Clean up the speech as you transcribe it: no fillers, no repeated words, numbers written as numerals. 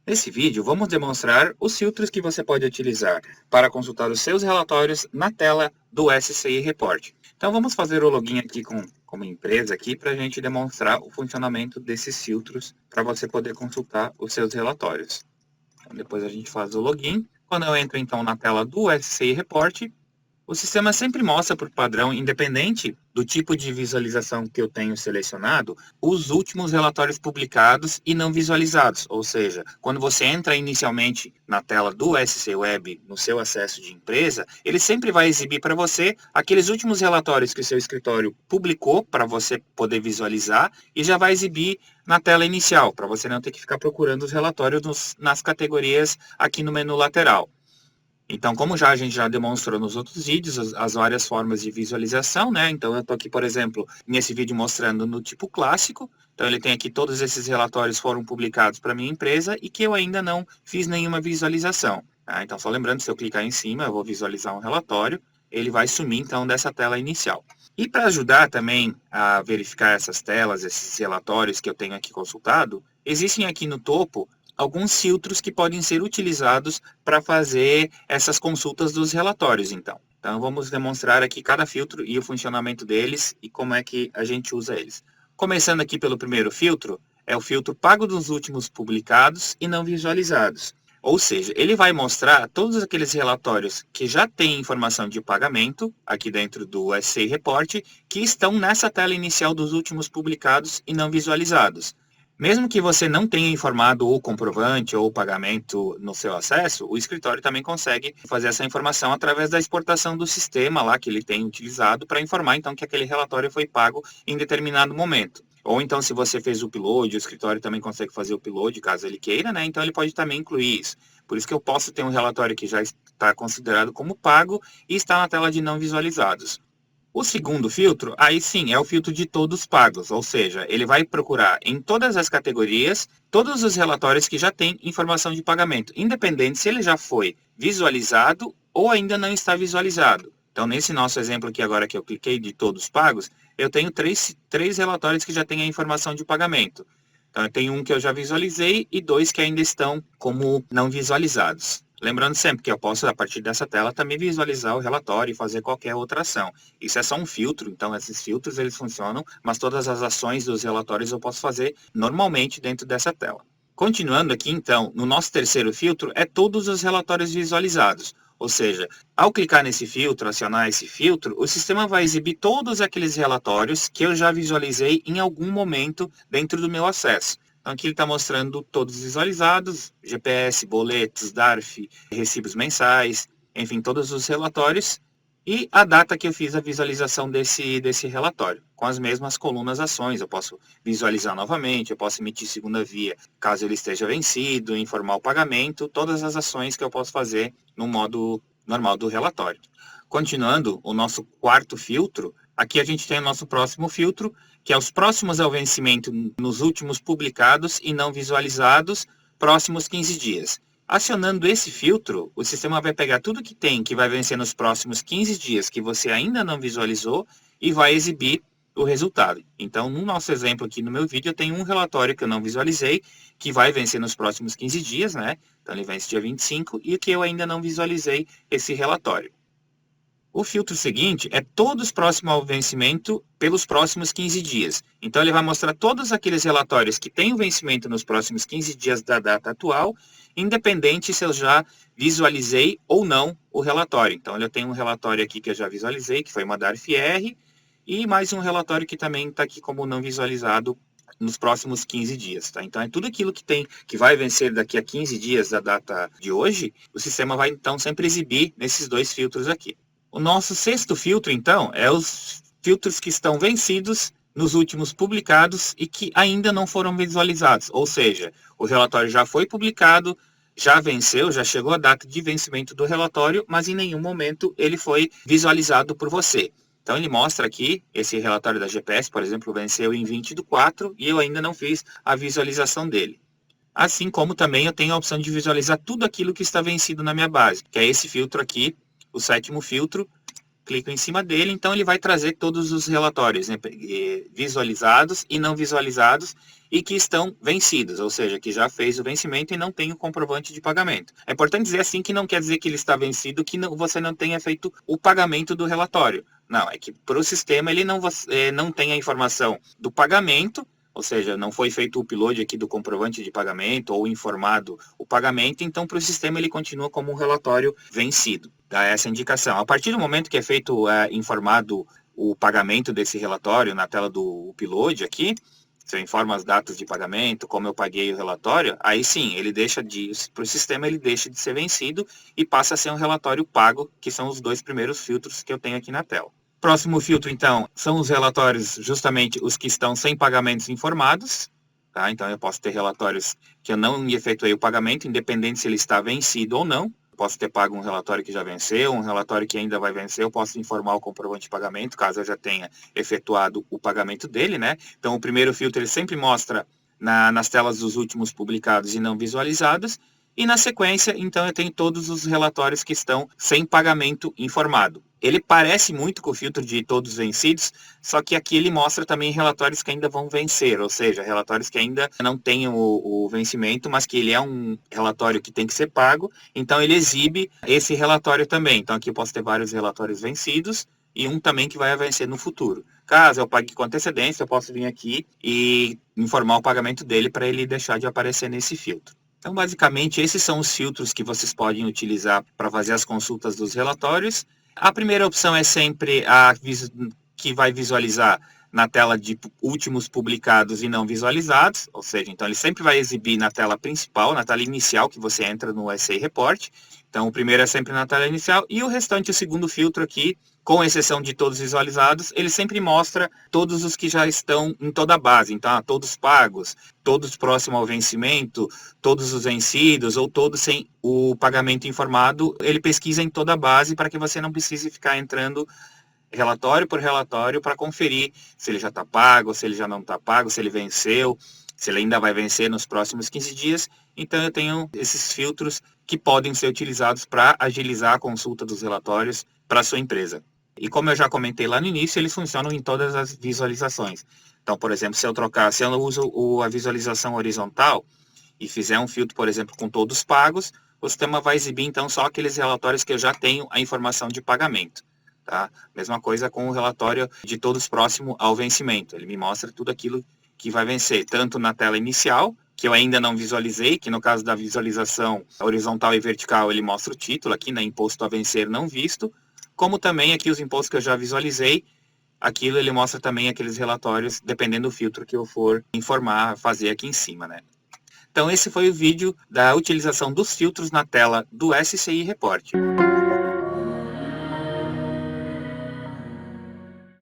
Nesse vídeo, vamos demonstrar os filtros que você pode utilizar para consultar os seus relatórios na tela do SCI Report. Então vamos fazer o login aqui como empresa aqui para a gente demonstrar o funcionamento desses filtros para você poder consultar os seus relatórios. Então, depois a gente faz o login. Quando eu entro então na tela do SCI Report, o sistema sempre mostra por padrão, independente do tipo de visualização que eu tenho selecionado, os últimos relatórios publicados e não visualizados. Ou seja, quando você entra inicialmente na tela do SC Web, no seu acesso de empresa, ele sempre vai exibir para você aqueles últimos relatórios que o seu escritório publicou para você poder visualizar e já vai exibir na tela inicial, para você não ter que ficar procurando os relatórios nas categorias aqui no menu lateral. Então, como a gente já demonstrou nos outros vídeos, as várias formas de visualização, né? Então, eu estou aqui, por exemplo, nesse vídeo mostrando no tipo clássico. Então, ele tem aqui todos esses relatórios foram publicados para minha empresa e que eu ainda não fiz nenhuma visualização. Tá? Então, só lembrando, se eu clicar em cima, eu vou visualizar um relatório, ele vai sumir, então, dessa tela inicial. E para ajudar também a verificar essas telas, esses relatórios que eu tenho aqui consultado, existem aqui no topo alguns filtros que podem ser utilizados para fazer essas consultas dos relatórios, então. Então, vamos demonstrar aqui cada filtro e o funcionamento deles e como é que a gente usa eles. Começando aqui pelo primeiro filtro, é o filtro pago dos últimos publicados e não visualizados. Ou seja, ele vai mostrar todos aqueles relatórios que já têm informação de pagamento, aqui dentro do SCI Report, que estão nessa tela inicial dos últimos publicados e não visualizados. Mesmo que você não tenha informado o comprovante ou o pagamento no seu acesso, o escritório também consegue fazer essa informação através da exportação do sistema lá que ele tem utilizado para informar então que aquele relatório foi pago em determinado momento. Ou então, se você fez o upload, o escritório também consegue fazer o upload, caso ele queira, né? Então ele pode também incluir isso. Por isso que eu posso ter um relatório que já está considerado como pago e está na tela de não visualizados. O segundo filtro, aí sim, é o filtro de todos pagos, ou seja, ele vai procurar em todas as categorias, todos os relatórios que já têm informação de pagamento, independente se ele já foi visualizado ou ainda não está visualizado. Então, nesse nosso exemplo aqui agora que eu cliquei de todos pagos, eu tenho três relatórios que já têm a informação de pagamento. Então, eu tenho um que eu já visualizei e dois que ainda estão como não visualizados. Lembrando sempre que eu posso, a partir dessa tela, também visualizar o relatório e fazer qualquer outra ação. Isso é só um filtro, então esses filtros eles funcionam, mas todas as ações dos relatórios eu posso fazer normalmente dentro dessa tela. Continuando aqui, então, no nosso terceiro filtro é todos os relatórios visualizados. Ou seja, ao clicar nesse filtro, acionar esse filtro, o sistema vai exibir todos aqueles relatórios que eu já visualizei em algum momento dentro do meu acesso. Então, aqui ele está mostrando todos visualizados, GPS, boletos, DARF, recibos mensais, enfim, todos os relatórios e a data que eu fiz a visualização desse relatório, com as mesmas colunas ações. Eu posso visualizar novamente, eu posso emitir segunda via caso ele esteja vencido, informar o pagamento, todas as ações que eu posso fazer no modo normal do relatório. Continuando, o nosso quarto filtro, aqui a gente tem o nosso próximo filtro, que é os próximos ao vencimento nos últimos publicados e não visualizados, próximos 15 dias. Acionando esse filtro, o sistema vai pegar tudo que tem que vai vencer nos próximos 15 dias que você ainda não visualizou e vai exibir o resultado. Então, no nosso exemplo aqui no meu vídeo, eu tenho um relatório que eu não visualizei, que vai vencer nos próximos 15 dias, né? Então, ele vence dia 25 e que eu ainda não visualizei esse relatório. O filtro seguinte é todos próximos ao vencimento pelos próximos 15 dias. Então, ele vai mostrar todos aqueles relatórios que têm o vencimento nos próximos 15 dias da data atual, independente se eu já visualizei ou não o relatório. Então, eu tenho um relatório aqui que eu já visualizei, que foi uma DARF-R, e mais um relatório que também está aqui como não visualizado nos próximos 15 dias. Tá? Então, é tudo aquilo que vai vencer daqui a 15 dias da data de hoje, o sistema vai, então, sempre exibir nesses dois filtros aqui. O nosso sexto filtro, então, é os filtros que estão vencidos nos últimos publicados e que ainda não foram visualizados. Ou seja, o relatório já foi publicado, já venceu, já chegou a data de vencimento do relatório, mas em nenhum momento ele foi visualizado por você. Então ele mostra aqui, esse relatório da GPS, por exemplo, venceu em 20/4 e eu ainda não fiz a visualização dele. Assim como também eu tenho a opção de visualizar tudo aquilo que está vencido na minha base, que é esse filtro aqui, o sétimo filtro, clico em cima dele, então ele vai trazer todos os relatórios, né, visualizados e não visualizados e que estão vencidos, ou seja, que já fez o vencimento e não tem o comprovante de pagamento. É importante dizer assim que não quer dizer que ele está vencido, que você não tenha feito o pagamento do relatório. Não, é que para o sistema ele não tem a informação do pagamento, ou seja, não foi feito o upload aqui do comprovante de pagamento ou informado o pagamento, então para o sistema ele continua como um relatório vencido. Dá essa indicação. A partir do momento que é feito informado o pagamento desse relatório na tela do upload aqui, se eu informo as datas de pagamento, como eu paguei o relatório, aí sim, ele deixa para o sistema ele deixa de ser vencido e passa a ser um relatório pago, que são os 2 primeiros filtros que eu tenho aqui na tela. Próximo filtro, então, são os relatórios, justamente os que estão sem pagamentos informados. Tá? Então, eu posso ter relatórios que eu não efetuei o pagamento, independente se ele está vencido ou não. Posso ter pago um relatório que já venceu, um relatório que ainda vai vencer, eu posso informar o comprovante de pagamento, caso eu já tenha efetuado o pagamento dele, né? Então, o primeiro filtro, ele sempre mostra nas telas dos últimos publicados e não visualizados. E na sequência, então, eu tenho todos os relatórios que estão sem pagamento informado. Ele parece muito com o filtro de todos vencidos, só que aqui ele mostra também relatórios que ainda vão vencer, ou seja, relatórios que ainda não têm o vencimento, mas que ele é um relatório que tem que ser pago, então ele exibe esse relatório também. Então aqui eu posso ter vários relatórios vencidos e um também que vai vencer no futuro. Caso eu pague com antecedência, eu posso vir aqui e informar o pagamento dele para ele deixar de aparecer nesse filtro. Então, basicamente, esses são os filtros que vocês podem utilizar para fazer as consultas dos relatórios. A primeira opção é sempre a que vai visualizar na tela de últimos publicados e não visualizados, ou seja, então ele sempre vai exibir na tela principal, na tela inicial que você entra no SA Report. Então, o primeiro é sempre na tela inicial e o restante, o segundo filtro aqui, com exceção de todos visualizados, ele sempre mostra todos os que já estão em toda a base. Então, todos pagos, todos próximos ao vencimento, todos os vencidos ou todos sem o pagamento informado, ele pesquisa em toda a base para que você não precise ficar entrando relatório por relatório para conferir se ele já está pago, se ele já não está pago, se ele venceu, se ele ainda vai vencer nos próximos 15 dias. Então eu tenho esses filtros que podem ser utilizados para agilizar a consulta dos relatórios para a sua empresa. E como eu já comentei lá no início, eles funcionam em todas as visualizações. Então, por exemplo, se eu uso a visualização horizontal e fizer um filtro, por exemplo, com todos pagos, o sistema vai exibir então só aqueles relatórios que eu já tenho a informação de pagamento. Tá? Mesma coisa com o relatório de todos próximo ao vencimento. Ele me mostra tudo aquilo que vai vencer, tanto na tela inicial, que eu ainda não visualizei, que no caso da visualização horizontal e vertical, ele mostra o título aqui, né, imposto a vencer não visto, como também aqui os impostos que eu já visualizei, aquilo ele mostra também aqueles relatórios, dependendo do filtro que eu for informar, fazer aqui em cima, né. Então esse foi o vídeo da utilização dos filtros na tela do SCI Report.